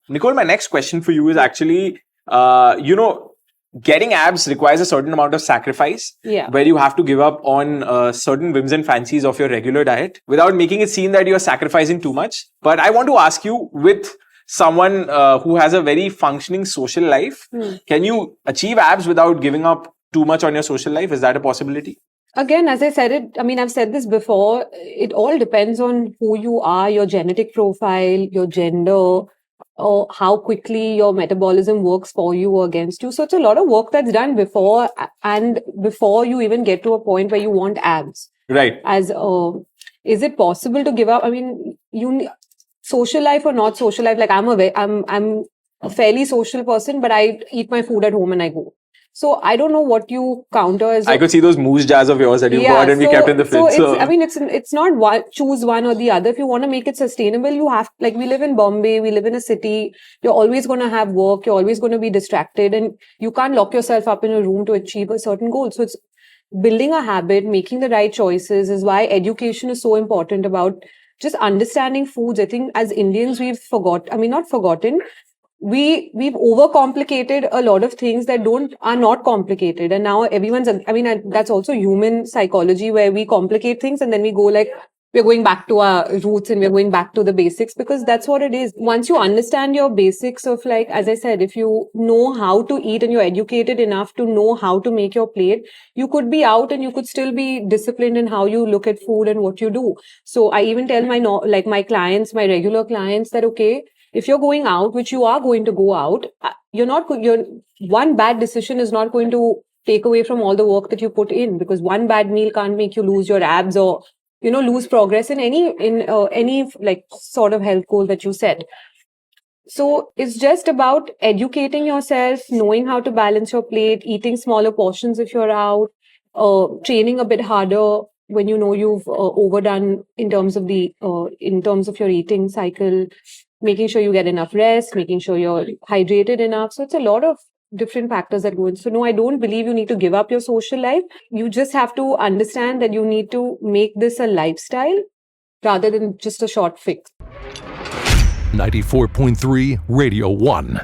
Nicole, my next question for you is actually, getting abs requires a certain amount of sacrifice, where you have to give up on certain whims and fancies of your regular diet without making it seem that you're sacrificing too much. But I want to ask you, with someone who has a very functioning social life, can you achieve abs without giving up too much on your social life? Is that a possibility? Again, as I said it, I mean, I've said this before, it all depends on who you are, your genetic profile, your gender, or how quickly your metabolism works for you or against you. So it's a lot of work that's done before you even get to a point where you want abs. Right. Is it possible to give up? I mean, social life or not social life, like I'm a fairly social person, but I eat my food at home and I go. So I don't know what you counter as. I could see those moose jars of yours that you bought and we kept in the fridge. It's not choose one or the other. If you want to make it sustainable, you have, like, we live in Bombay, we live in a city. You're always going to have work. You're always going to be distracted, and you can't lock yourself up in a room to achieve a certain goal. So it's building a habit, making the right choices is why education is so important about just understanding foods. I think as Indians, we've overcomplicated a lot of things that are not complicated, and now that's also human psychology, where we complicate things and then we go like we're going back to our roots and we're going back to the basics, because that's what it is. Once you understand your basics of, like, as I said, if you know how to eat and you're educated enough to know how to make your plate, you could be out and you could still be disciplined in how you look at food and what you do. So I even tell my clients, my regular clients, that okay, if you're going out, which you are going to go out, one bad decision is not going to take away from all the work that you put in, because one bad meal can't make you lose your abs or, lose progress in any like sort of health goal that you set. So it's just about educating yourself, knowing how to balance your plate, eating smaller portions if you're out, training a bit harder when you know you've overdone in terms of your eating cycle, making sure you get enough rest, making sure you're hydrated enough. So it's a lot of different factors that go in. So no, I don't believe you need to give up your social life. You just have to understand that you need to make this a lifestyle rather than just a short fix. 94.3 Radio 1.